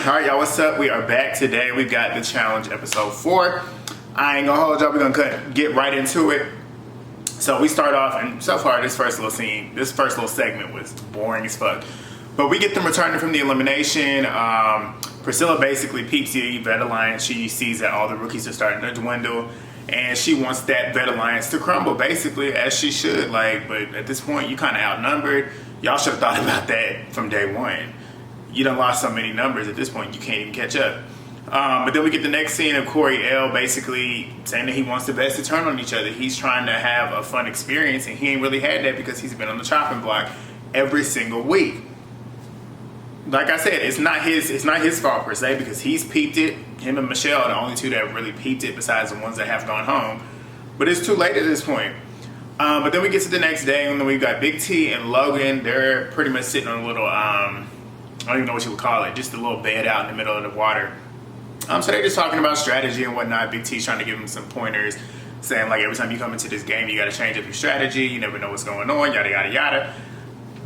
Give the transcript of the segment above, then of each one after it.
Alright y'all, what's up? We are back today. We've got the challenge episode 4. I ain't gonna hold y'all, we're gonna get right into it. So we start off, and so far this first little segment was boring as fuck. But we get them returning from the elimination. Priscilla basically peeps the vet alliance. She sees that all the rookies are starting to dwindle, and she wants that vet alliance to crumble, basically, as she should. But at this point, you kind of outnumbered. Y'all should have thought about that from day one. You done lost so many numbers at this point, you can't even catch up. But then we get the next scene of Tori Deal basically saying that he wants the best to turn on each other. He's trying to have a fun experience, and he ain't really had that because he's been on the chopping block every single week. Like I said, it's not his fault per se, because he's peeped it. Him and Michele are the only two that have really peeped it besides the ones that have gone home. But it's too late at this point. But then we get to the next day, and then we've got Big T and Logan. They're pretty much sitting on a little, I don't even know what you would call it, just a little bed out in the middle of the water. So they're just talking about strategy and whatnot. Big T's trying to give him some pointers, saying like every time you come into this game, you got to change up your strategy. You never know what's going on, yada, yada, yada.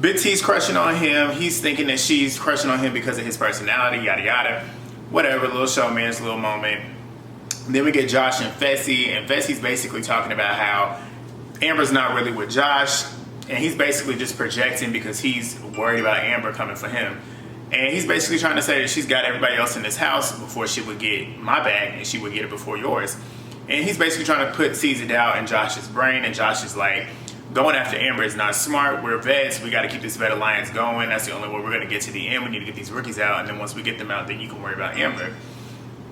Big T's crushing on him. He's thinking that she's crushing on him because of his personality, yada, yada. Whatever, little showman's little moment. Then we get Josh and Fessy, and Fessy's basically talking about how Amber's not really with Josh, and he's basically just projecting because he's worried about Amber coming for him. And he's basically trying to say that she's got everybody else in this house before she would get my bag, and she would get it before yours. And he's basically trying to put seeds of doubt in Josh's brain, and Josh is like, going after Amber is not smart. We're vets. We got to keep this vet alliance going. That's the only way we're going to get to the end. We need to get these rookies out, and then once we get them out, then you can worry about Amber.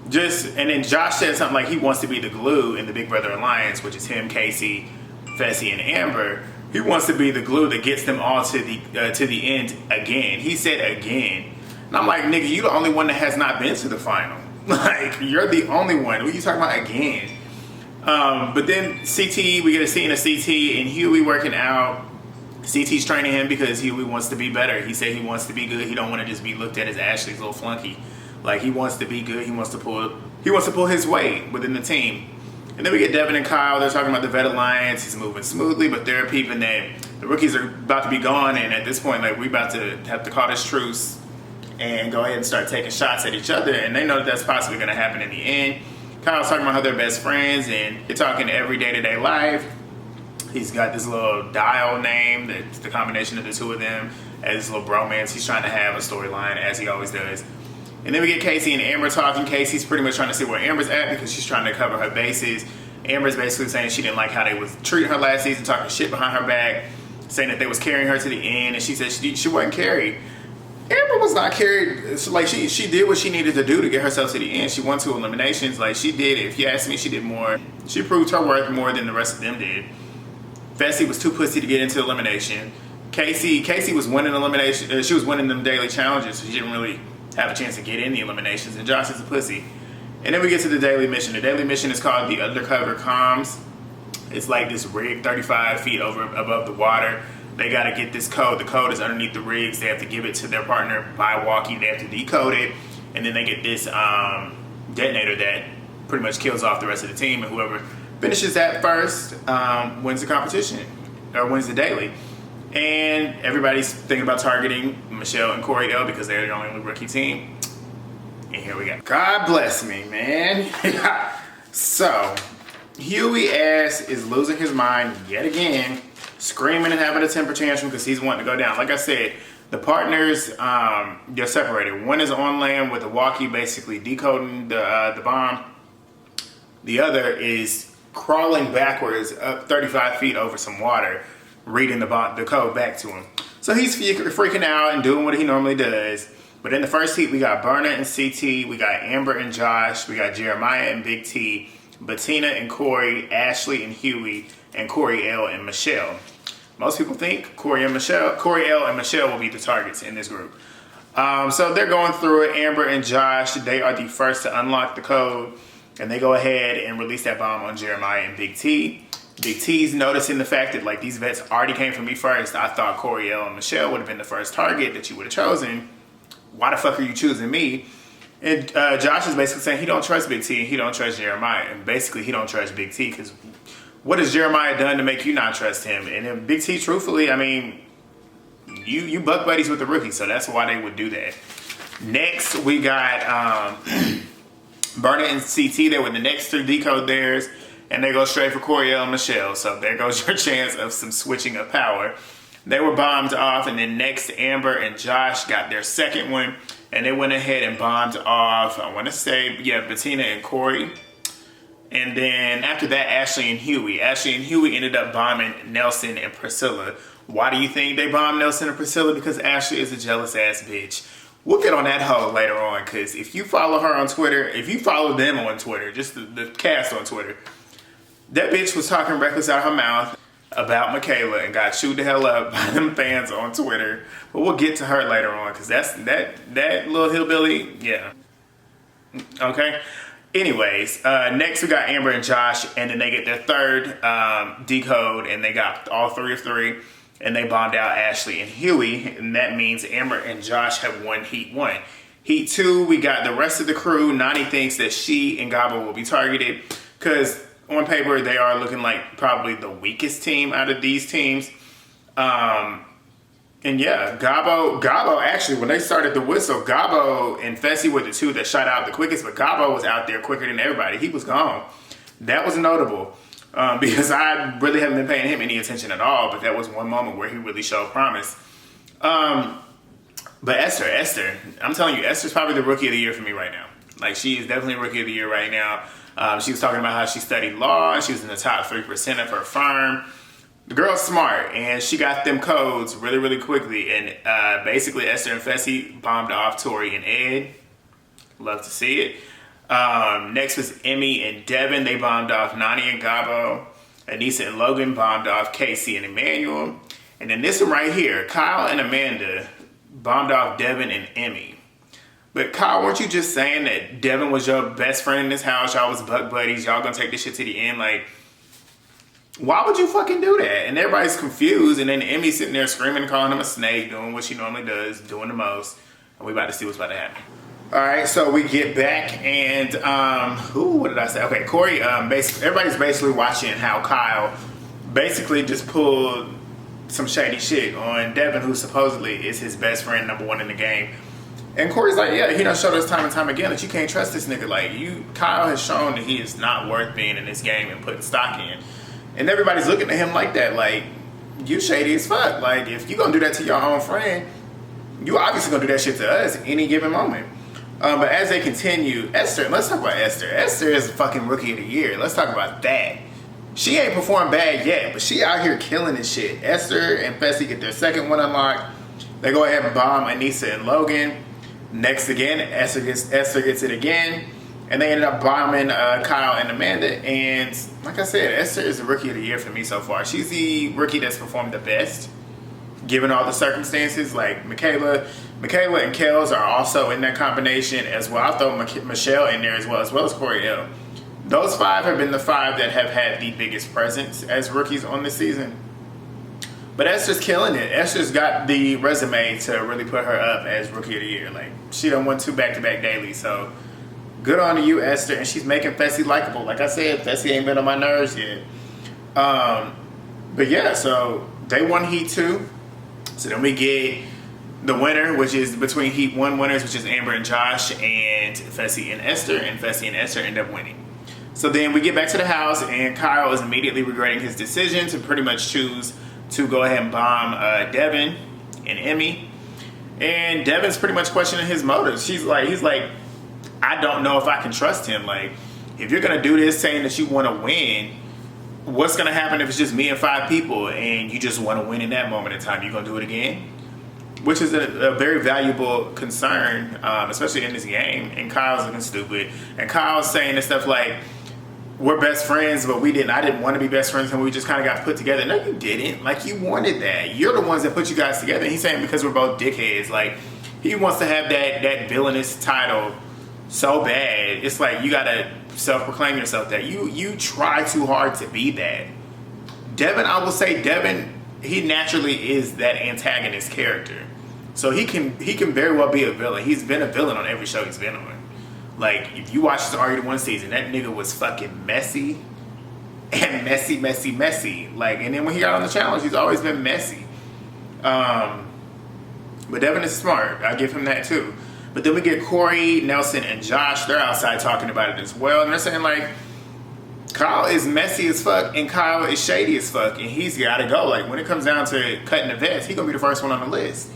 And then Josh said something like he wants to be the glue in the Big Brother alliance, which is him, Kaycee, Fessy, and Amber. He wants to be the glue that gets them all to the end again. He said again. And I'm like, nigga, you the only one that has not been to the final. Like, you're the only one. What are you talking about again? But then CT, we get a scene of CT and Huey working out. CT's training him because Huey wants to be better. He said he wants to be good. He don't want to just be looked at as Ashley's little flunky. Like, he wants to be good. He wants to pull his weight within the team. And then we get Devin and Kyle. They're talking about the vet alliance. He's moving smoothly, but they're peeping that the rookies are about to be gone. And at this point, like, we about to have to call this truce and go ahead and start taking shots at each other. And they know that that's possibly going to happen in the end. Kyle's talking about how they're best friends, and they're talking every day-to-day life. He's got this little dial name that's the combination of the two of them as this little bromance. He's trying to have a storyline, as he always does. And then we get Kaycee and Amber talking. Kaycee's pretty much trying to see where Amber's at because she's trying to cover her bases. Amber's basically saying she didn't like how they was treating her last season, talking shit behind her back, saying that they was carrying her to the end, and she said she wasn't carried. Amber was not carried. So, like, she did what she needed to do to get herself to the end. She won 2 eliminations. Like, she did, if you ask me, she did more. She proved her worth more than the rest of them did. Fessy was too pussy to get into elimination. Kaycee was winning elimination. She was winning them daily challenges, so she didn't really have a chance to get in the eliminations. And Josh is a pussy. And then we get to the daily mission. The daily mission is called the Undercover Comms. It's like this rig 35 feet above the water. They got to get this code. The code is underneath the rigs. They have to give it to their partner by walking. They have to decode it. And then they get this detonator that pretty much kills off the rest of the team. And whoever finishes that first wins the competition, or wins the daily. And everybody's thinking about targeting Michele and Tori Deal because they're the only rookie team. And here we go. God bless me, man. So, Huey ass is losing his mind yet again, screaming and having a temper tantrum because he's wanting to go down. Like I said, the partners, they're separated. One is on land with a walkie basically decoding the bomb. The other is crawling backwards up 35 feet over some water, reading the code back to him. So he's freaking out and doing what he normally does. But in the first heat, we got Berna and CT, we got Amber and Josh, we got Jeremiah and Big T, Bettina and Cory, Ashley and Huey, and Tori Deal and Michele. Most people think Tori Deal and Michele will be the targets in this group. So they're going through it. Amber and Josh, they are the first to unlock the code, and they go ahead and release that bomb on Jeremiah and Big T. Big T's noticing the fact that, like, these vets already came for me first. I thought Tori Deal and Michele would have been the first target that you would have chosen. Why the fuck are you choosing me? And Josh is basically saying he don't trust Big T and he don't trust Jeremiah. And basically he don't trust Big T because what has Jeremiah done to make you not trust him? And then Big T, truthfully, I mean, you buck buddies with the rookie, so that's why they would do that. Next, we got Berna and CT. They were the next to decode theirs, and they go straight for Coriel and Michele. So there goes your chance of some switching of power. They were bombed off, and then next, Amber and Josh got their second one, and they went ahead and bombed off, I want to say, yeah, Bettina and Cory. And then after that, Ashley and Huey. Ashley and Huey ended up bombing Nelson and Priscilla. Why do you think they bombed Nelson and Priscilla? Because Ashley is a jealous ass bitch. We'll get on that hoe later on, because if you follow her on Twitter, if you follow them on Twitter, just the cast on Twitter, that bitch was talking reckless out of her mouth about Michaela and got chewed the hell up by them fans on Twitter. But we'll get to her later on, because that little hillbilly, yeah. Okay. Anyways, next we got Amber and Josh, and then they get their third decode, and they got all 3 of 3, and they bombed out Ashley and Huey, and that means Amber and Josh have won Heat 1. Heat 2, we got the rest of the crew. Nany thinks that she and Gabo will be targeted, because on paper, they are looking like probably the weakest team out of these teams. And yeah, Gabo actually, when they started the whistle, Gabo and Fessy were the two that shot out the quickest, but Gabo was out there quicker than everybody. He was gone. That was notable because I really haven't been paying him any attention at all, but that was one moment where he really showed promise. But Esther, I'm telling you, Esther's probably the rookie of the year for me right now. Like, she is definitely rookie of the year right now. She was talking about how she studied law, and she was in the top 3% of her firm. The girl's smart, and she got them codes really, really quickly. And basically, Esther and Fessy bombed off Tori and Ed. Love to see it. Next was Emmy and Devin. They bombed off Nany and Gabo. Aneesa and Logan bombed off Kaycee and Emmanuel. And then this one right here, Kyle and Amanda bombed off Devin and Emmy. But Kyle, weren't you just saying that Devin was your best friend in this house? Y'all was buck buddies. Y'all gonna take this shit to the end? Like, why would you fucking do that? And everybody's confused. And then Emmy's sitting there screaming and calling him a snake, doing what she normally does, doing the most. And we about to see what's about to happen. All right, so we get back and, what did I say? Okay, Cory, everybody's basically watching how Kyle basically just pulled some shady shit on Devin, who supposedly is his best friend, #1 in the game. And Cory's like, yeah, he done showed us time and time again that you can't trust this nigga. Like, Kyle has shown that he is not worth being in this game and putting stock in. And everybody's looking at him like that, like, you shady as fuck. Like, if you gonna do that to your own friend, you obviously gonna do that shit to us any given moment. But as they continue, Esther, let's talk about Esther. Esther is the fucking rookie of the year. Let's talk about that. She ain't performed bad yet, but she out here killing this shit. Esther and Fessy get their second one unlocked. They go ahead and bomb Aneesa and Logan. Next again, Esther gets it again. And they ended up bombing Kyle and Amanda. And like I said, Esther is the rookie of the year for me so far. She's the rookie that's performed the best, given all the circumstances. Like Michaela and Kels are also in that combination as well. I'll throw Michele in there as well as Tori Deal. Those 5 have been the 5 that have had the biggest presence as rookies on this season. But Esther's killing it. Esther's got the resume to really put her up as rookie of the year. Like, she done won 2 back-to-back dailies, so good on to you, Esther. And she's making Fessy likable. Like I said, Fessy ain't been on my nerves yet. But yeah, so they won Heat 2. So then we get the winner, which is between Heat 1 winners, which is Amber and Josh, and Fessy and Esther. And Fessy and Esther end up winning. So then we get back to the house, and Kyle is immediately regretting his decision to pretty much choose to go ahead and bomb Devin and Emmy. And Devin's pretty much questioning his motives. He's like, I don't know if I can trust him. Like, if you're going to do this saying that you want to win, what's going to happen if it's just me and 5 people and you just want to win in that moment in time? You going to do it again? Which is a very valuable concern, especially in this game. And Kyle's looking stupid. And Kyle's saying this stuff like, we're best friends, but I didn't want to be best friends, and we just kind of got put together. No, you didn't. Like, you wanted that. You're the ones that put you guys together. And he's saying because we're both dickheads. Like, he wants to have that villainous title so bad. It's like, you got to self-proclaim yourself that. You try too hard to be that. Devin, I will say, he naturally is that antagonist character. So he can very well be a villain. He's been a villain on every show he's been on. Like, if you watch the Argued One season, that nigga was fucking messy. And messy. Like, and then when he got on the challenge, he's always been messy. But Devin is smart. I give him that too. But then we get Cory, Nelson, and Josh. They're outside talking about it as well. And they're saying, like, Kyle is messy as fuck and Kyle is shady as fuck. And he's got to go. Like, when it comes down to cutting the vets, he's going to be the first one on the list.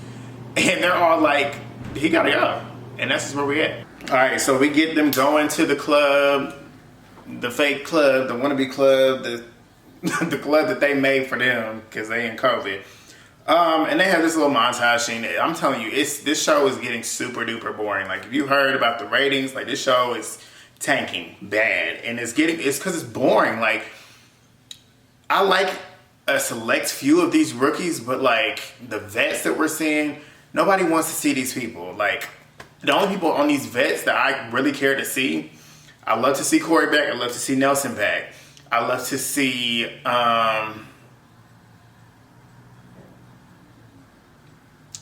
And they're all like, he got to go. And that's just where we at. All right, so we get them going to the club, the fake club, the wannabe club, the club that they made for them because they in COVID. And they have this little montage scene. I'm telling you, this show is getting super duper boring. Like, if you heard about the ratings, like, this show is tanking bad, and it's because it's boring. Like, I like a select few of these rookies, but like the vets that we're seeing, nobody wants to see these people. Like, the only people on these vets that I really care to see, I love to see Cory back. I love to see Nelson back. I love to see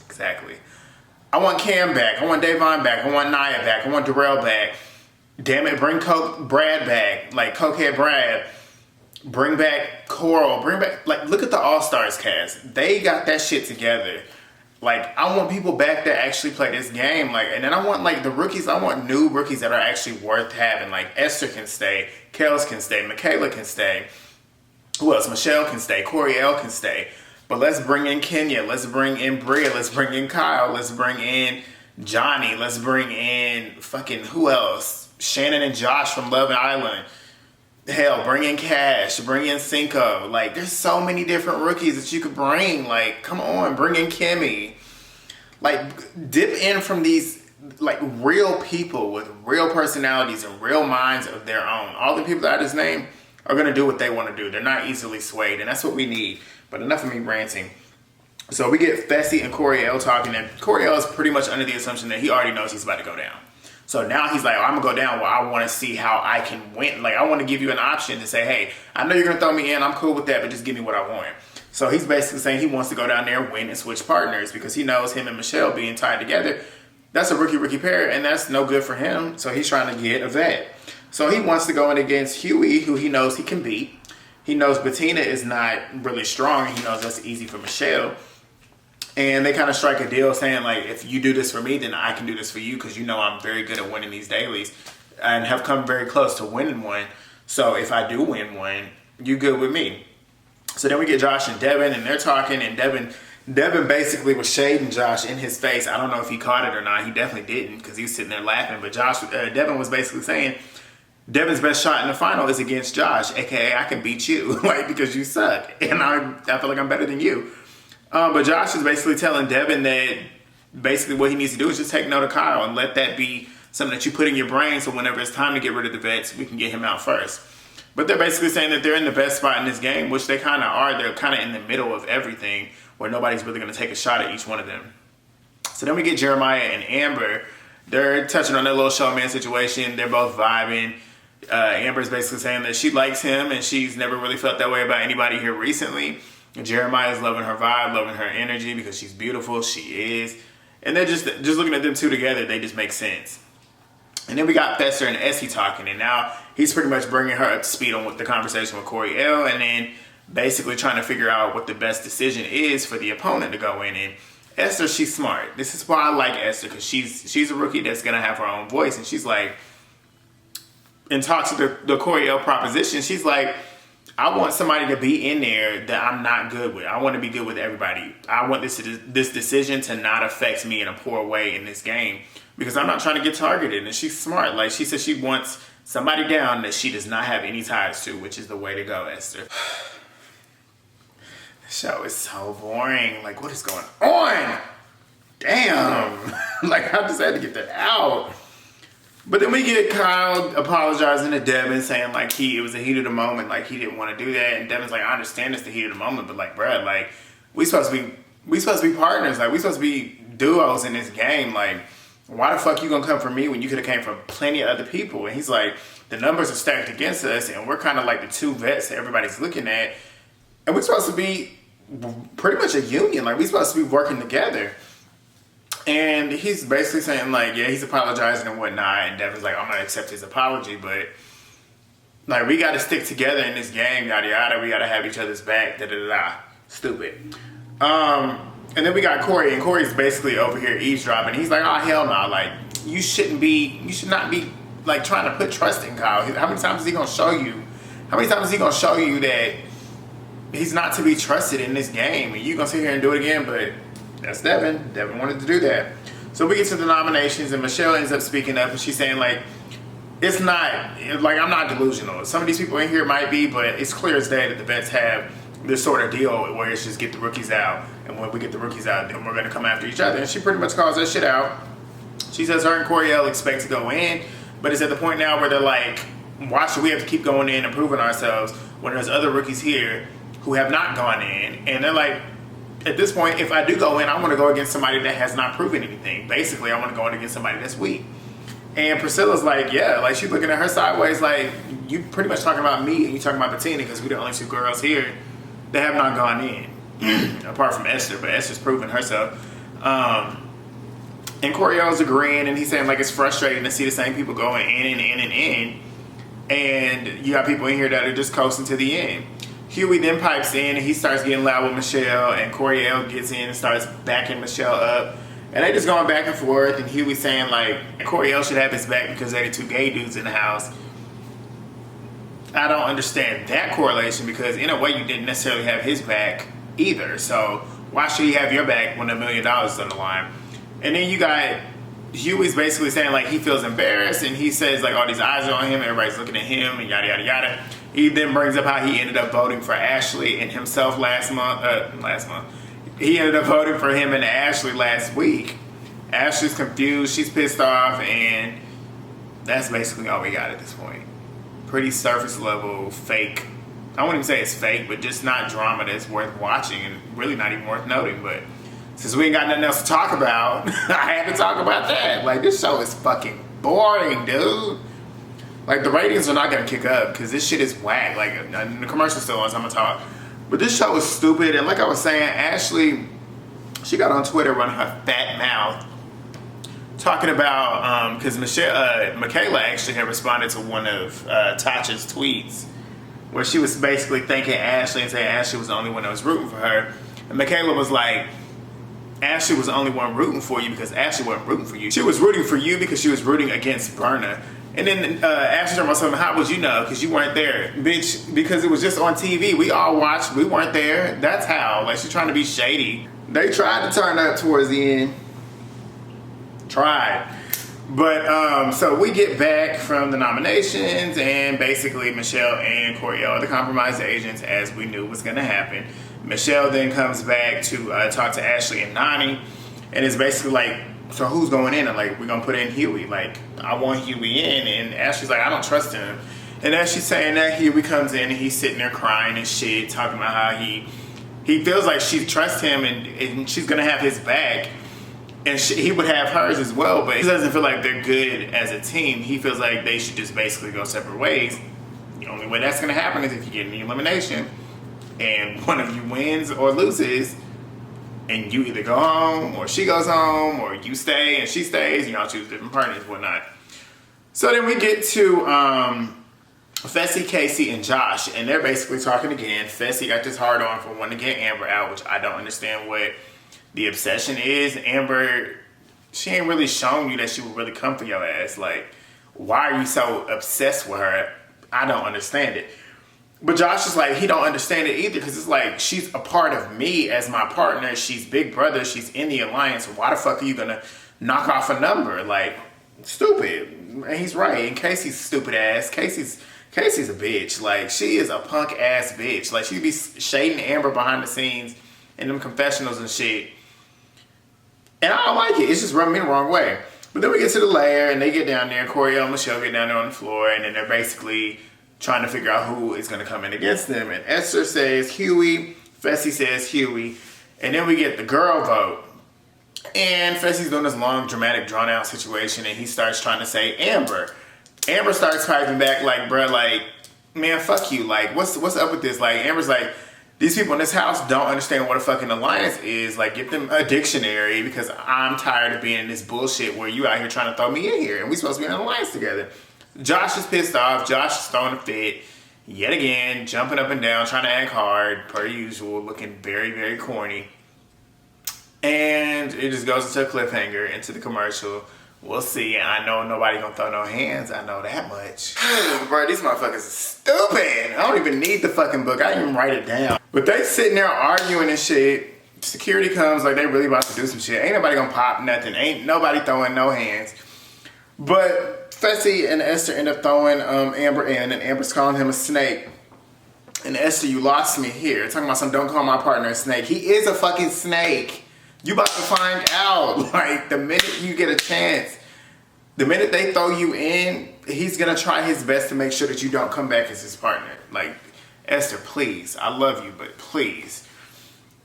exactly. I want Cam back. I want Davon back. I want Nia back. I want Darrell back. Damn it, bring Brad back. Like, Cokehead Brad. Bring back Coral. Bring back, like, look at the All-Stars cast. They got that shit together. Like, I want people back that actually play this game. Like, and then I want, like, the rookies. I want new rookies that are actually worth having. Like, Esther can stay. Kels can stay. Michaela can stay. Who else? Michele can stay. Coriel can stay. But let's bring in Kenya. Let's bring in Bria. Let's bring in Kyle. Let's bring in Johnny. Let's bring in fucking who else? Sheenan and Josh from Love Island. Hell, bring in Cash. Bring in Cinco. Like, there's so many different rookies that you could bring. Like, come on. Bring in Kimmy. Like, dip in from these, like, real people with real personalities and real minds of their own. All the people that I just named are going to do what they want to do. They're not easily swayed, and that's what we need. But enough of me ranting. So we get Fessy and Coriel talking, and Coriel is pretty much under the assumption that he already knows he's about to go down. So now he's like, oh, I'm going to go down. Well, I want to see how I can win. Like, I want to give you an option to say, hey, I know you're going to throw me in. I'm cool with that, but just give me what I want. So he's basically saying he wants to go down there, win, and switch partners because he knows him and Michele being tied together, that's a rookie pair, and that's no good for him. So he's trying to get a vet. So he wants to go in against Huey, who he knows he can beat. He knows Bettina is not really strong, and he knows that's easy for Michele. And they kind of strike a deal saying, like, if you do this for me, then I can do this for you because you know I'm very good at winning these dailies and have come very close to winning one. So if I do win one, you good with me. So then we get Josh and Devin, and they're talking, and Devin basically was shading Josh in his face. I don't know if he caught it or not. He definitely didn't because he was sitting there laughing. But Devin was basically saying, Devin's best shot in the final is against Josh, aka I can beat you, like, because you suck, and I feel like I'm better than you. But Josh is basically telling Devin that basically what he needs to do is just take note of Kyle and let that be something that you put in your brain so whenever it's time to get rid of the vets, we can get him out first. But they're basically saying that they're in the best spot in this game, which they kind of are. They're kind of in the middle of everything where nobody's really going to take a shot at each one of them. So then we get Jeremiah and Amber. They're touching on their little showman situation. They're both vibing. Amber's basically saying that she likes him and she's never really felt that way about anybody here recently. And Jeremiah's loving her vibe, loving her energy because she's beautiful. She is. And they're just looking at them two together, they just make sense. And then we got Fessy and Essie talking, and now he's pretty much bringing her up to speed on what the conversation with Coriel, and then basically trying to figure out what the best decision is for the opponent to go in. And Esther, she's smart. This is why I like Esther, because she's a rookie that's going to have her own voice. And she's like, in talks of the Coriel proposition, she's like, I want somebody to be in there that I'm not good with. I want to be good with everybody. I want this decision to not affect me in a poor way in this game because I'm not trying to get targeted. And she's smart. Like, she says she wants somebody down that she does not have any ties to, which is the way to go, Esther. The show is so boring. Like, what is going on? Damn. Like, I just had to get that out. But then we get Kyle apologizing to Devin, saying like it was the heat of the moment, like he didn't want to do that. And Devin's like, I understand it's the heat of the moment, but like, bruh, like we supposed to be partners, like we supposed to be duos in this game. Like, why the fuck you gonna come for me when you could have came from plenty of other people? And he's like, the numbers are stacked against us, and we're kind of like the two vets that everybody's looking at, and we're supposed to be pretty much a union. Like, we're supposed to be working together. And he's basically saying, like, yeah, he's apologizing and whatnot. And Devin's like, I'm going to accept his apology. But, like, we got to stick together in this game, yada, yada. We got to have each other's back, da-da-da-da. Stupid. And then we got Cory. And Cory's basically over here eavesdropping. He's like, oh, hell no. Like, you should not be like trying to put trust in Kyle. How many times is he gonna show you? How many times is he gonna show you that he's not to be trusted in this game? And you gonna sit here and do it again? But that's Devin. Devin wanted to do that. So we get to the nominations, and Michele ends up speaking up, and she's saying like, it's not like I'm not delusional. Some of these people in here might be, but it's clear as day that the vets have this sort of deal where it's just get the rookies out, and when we get the rookies out, then we're going to come after each other. And she pretty much calls that shit out. She says her and Coriel expect to go in, but it's at the point now where they're like, why should we have to keep going in and proving ourselves when there's other rookies here who have not gone in? And they're like, at this point, if I do go in, I want to go against somebody that has not proven anything. Basically, I want to go in against somebody that's weak. And Priscilla's like, yeah, like she's looking at her sideways like, you pretty much talking about me and you talking about Bettina because we're the only two girls here that have not gone in, apart from Esther, but Esther's proven herself. And Coriel's agreeing, and he's saying like it's frustrating to see the same people going in and in and in, and you got people in here that are just coasting to the end. Huey then pipes in, and he starts getting loud with Michele, and Coriel gets in and starts backing Michele up, and they just going back and forth, and Huey's saying like Coriel should have his back because they're the two gay dudes in the house. I don't understand that correlation because in a way you didn't necessarily have his back either. So why should he have your back when $1 million is on the line? And then you got Huey's basically saying like he feels embarrassed, and he says like all these eyes are on him, everybody's looking at him, and yada yada yada. He then brings up how he ended up voting for Ashley and himself last month. He ended up voting for him and Ashley last week. Ashley's confused, she's pissed off, and that's basically all we got at this point. Pretty surface level fake. I wouldn't even say it's fake, but just not drama that's worth watching and really not even worth noting. But since we ain't got nothing else to talk about, I had to talk about that. Like, this show is fucking boring, dude. Like, the ratings are not gonna kick up because this shit is whack. Like, the commercial's still on, so I'm gonna talk. But this show is stupid, and like I was saying, Ashley, she got on Twitter running her fat mouth talking about, because Michaela actually had responded to one of Tacha's tweets where she was basically thanking Ashley and saying Ashley was the only one that was rooting for her. And Michaela was like, Ashley was the only one rooting for you because Ashley wasn't rooting for you. She was rooting for you because she was rooting against Berna. And then Ashley told myself, how would you know? Because you weren't there. Bitch, because it was just on TV. We all watched. We weren't there. That's how. Like, she's trying to be shady. They tried to turn up towards the end. Tried. But, so we get back from the nominations, and basically Michele and Coriel are the compromise agents, as we knew was going to happen. Michele then comes back to talk to Ashley and Nany, and it's basically like, so who's going in? And like, we're going to put in Huey. Like, I want Huey in. And Ashley's like, I don't trust him. And as she's saying that, Huey comes in, and he's sitting there crying and shit, talking about how he feels like she trusts him, and she's going to have his back. And he would have hers as well, but he doesn't feel like they're good as a team. He feels like they should just basically go separate ways. The only way that's going to happen is if you get in the elimination and one of you wins or loses, and you either go home or she goes home, or you stay and she stays, and y'all choose different partners and whatnot. So then we get to Fessy, Kaycee, and Josh, and they're basically talking again. Fessy got this hard on for wanting to get Amber out, which I don't understand what the obsession is. Amber, she ain't really shown you that she would really come for your ass. Like, why are you so obsessed with her? I don't understand it. But Josh is like, he don't understand it either, because it's like, she's a part of me as my partner. She's big brother. She's in the alliance. Why the fuck are you gonna knock off a number? Like, stupid. And he's right. And Kaycee's stupid ass. Kaycee's a bitch. Like, she is a punk ass bitch. Like, she be shading Amber behind the scenes in them confessionals and shit. And I don't like it. It's just rubbing me the wrong way. But then we get to the lair, and they get down there. Coriel and Michele get down there on the floor, and then they're basically trying to figure out who is going to come in against them. And Esther says Huey. Fessy says Huey. And then we get the girl vote. And Fessy's doing this long, dramatic, drawn-out situation, and he starts trying to say Amber. Amber starts piping back like, bruh, like, man, fuck you. Like, what's up with this? Like, Amber's like, these people in this house don't understand what a fucking alliance is. Like, get them a dictionary, because I'm tired of being in this bullshit where you out here trying to throw me in here, and we supposed to be in an alliance together. Josh is pissed off. Josh is throwing a fit yet again, jumping up and down, trying to act hard, per usual, looking very, very corny. And it just goes into a cliffhanger, into the commercial, We'll see. I know nobody gonna throw no hands. I know that much. Bro, these motherfuckers are stupid. I don't even need the fucking book. I didn't even write it down. But they sitting there arguing and shit. Security comes like they really about to do some shit. Ain't nobody gonna pop nothing. Ain't nobody throwing no hands. But Fessy and Esther end up throwing Amber in, and Amber's calling him a snake. And Esther, you lost me here. Talking about some don't call my partner a snake. He is a fucking snake. You about to find out. Like, the minute you get a chance, the minute they throw you in, he's gonna try his best to make sure that you don't come back as his partner. Like, Esther, please. I love you, but please.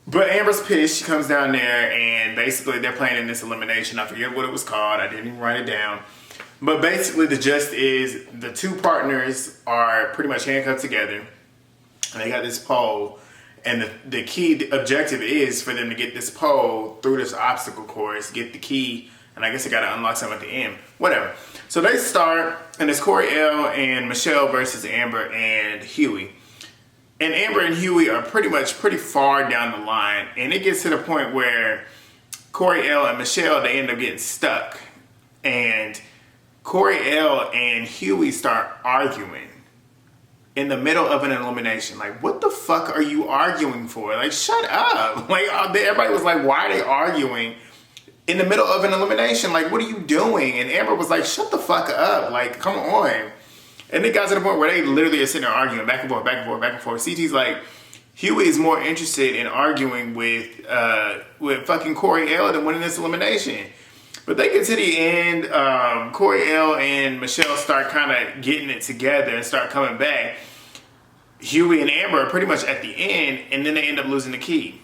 But Amber's pissed. She comes down there, and basically they're playing in this elimination. I forget what it was called. I didn't even write it down. But basically the gist is the two partners are pretty much handcuffed together. And they got this pole. And the key objective is for them to get this pole through this obstacle course, get the key, and I guess they gotta unlock something at the end. Whatever. So they start, and it's Cory L and Michele versus Amber and Huey. And Amber and Huey are pretty far down the line, and it gets to the point where Cory L and Michele, they end up getting stuck. And Cory L and Huey start arguing in the middle of an elimination. Like, what the fuck are you arguing for? Like, shut up. Like, everybody was like, why are they arguing in the middle of an elimination? Like, what are you doing? And Amber was like, shut the fuck up. Like, come on. And it got to the point where they literally are sitting there arguing back and forth, back and forth, back and forth. CT's like, Huey is more interested in arguing with fucking Cory L than winning this elimination. But they get to the end, Cory L and Michele start kind of getting it together and start coming back. Huey and Amber are pretty much at the end, and then they end up losing the key.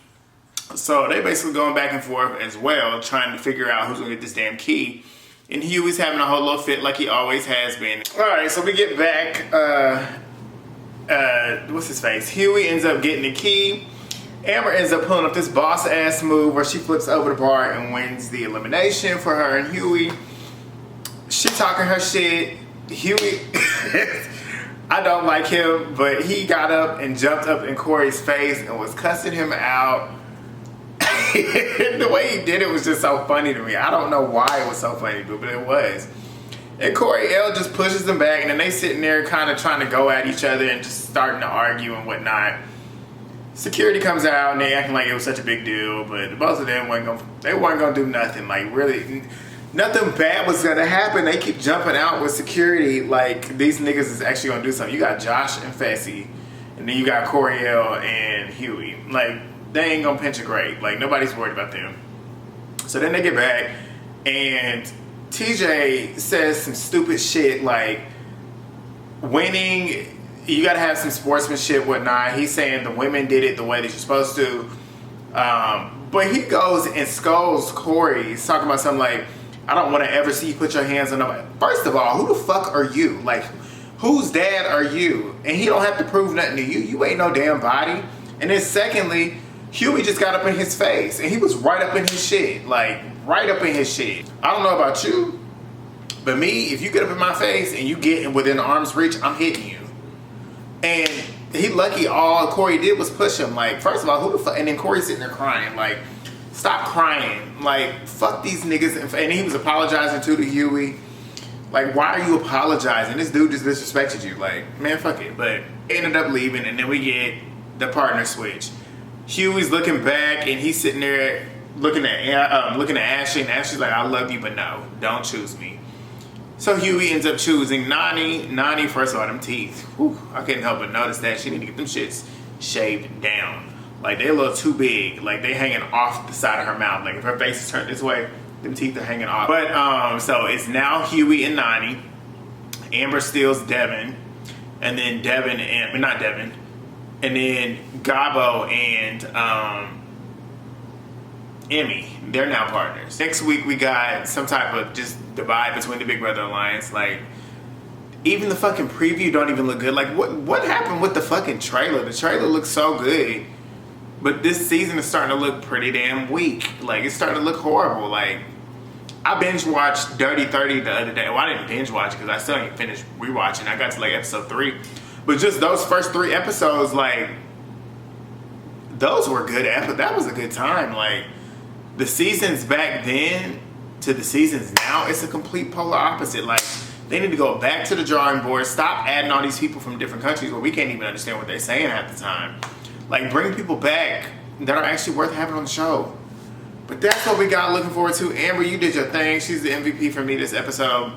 So they basically going back and forth as well, trying to figure out who's going to get this damn key. And Huey's having a whole little fit like he always has been. Alright, so we get back, what's his face? Huey ends up getting the key. Amber ends up pulling up this boss-ass move where she flips over the bar and wins the elimination for her and Huey. She talking her shit. Huey, I don't like him, but he got up and jumped up in Cory's face and was cussing him out. The way he did it was just so funny to me. I don't know why it was so funny, but it was. And Cory L just pushes them back, and then they sitting there kind of trying to go at each other and just starting to argue and whatnot. Security comes out and they acting like it was such a big deal, but both of them weren't gonna do nothing. Like, really, nothing bad was gonna happen. They keep jumping out with security like these niggas is actually gonna do something. You got Josh and Fessy, and then you got Cory L and Huey. Like, they ain't gonna pinch a grape. Like, nobody's worried about them. So then they get back, and TJ says some stupid shit like, winning, you gotta have some sportsmanship, whatnot. He's saying the women did it the way that you're supposed to. But he goes and scolds Cory. He's talking about something like, I don't want to ever see you put your hands on nobody. First of all, who the fuck are you? Like, whose dad are you? And he don't have to prove nothing to you. You ain't no damn body. And then secondly, Huey just got up in his face. And he was right up in his shit. Like, right up in his shit. I don't know about you, but me, if you get up in my face and you get within arm's reach, I'm hitting you. And he lucky all Cory did was push him. Like, first of all, who the fuck? And then Cory's sitting there crying. Like, stop crying. Like, fuck these niggas. And he was apologizing to Huey. Like, why are you apologizing? This dude just disrespected you. Like, man, fuck it. But ended up leaving, and then we get the partner switch. Huey's looking back, and he's sitting there looking at Ashley, and Ashley's like, I love you, but no, don't choose me. So Huey ends up choosing Nany. Nany, first of all, them teeth. Whew, I couldn't help but notice that. She need to get them shits shaved down. Like, they're a little too big. Like, they hanging off the side of her mouth. Like, if her face is turned this way, them teeth are hanging off. But, so it's now Huey and Nany. Amber steals Devin. And then Devin and, not Devin. And then Gabo and, Emmy. They're now partners. Next week, we got some type of just divide between the Big Brother Alliance. Like, even the fucking preview don't even look good. Like, what happened with the fucking trailer? The trailer looks so good, but this season is starting to look pretty damn weak. Like, it's starting to look horrible. Like, I binge watched Dirty 30 the other day. Well, I didn't binge watch it because I still ain't finished rewatching. I got to like episode 3, but just those first 3 episodes, like, those were good. That was a good time. Like, the seasons back then to the seasons. Now it's a complete polar opposite. Like, they need to go back to the drawing board. Stop adding all these people from different countries where we can't even understand what they're saying half the time. Like, bring people back that are actually worth having on the show. But that's what we got. Looking forward to. Amber, you did your thing. She's the MVP for me this episode.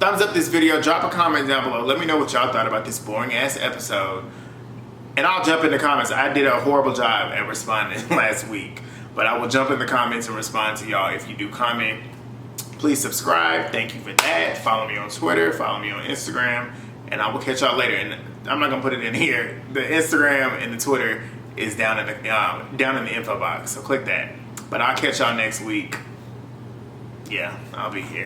Thumbs up this video. Drop a comment down below. Let me know what y'all thought about this boring ass episode. And I'll jump in the comments. I did a horrible job at responding last week. But I will jump in the comments and respond to y'all if you do comment. Please subscribe. Thank you for that. Follow me on Twitter. Follow me on Instagram. And I will catch y'all later. And I'm not going to put it in here. The Instagram and the Twitter is down in the info box. So click that. But I'll catch y'all next week. Yeah, I'll be here.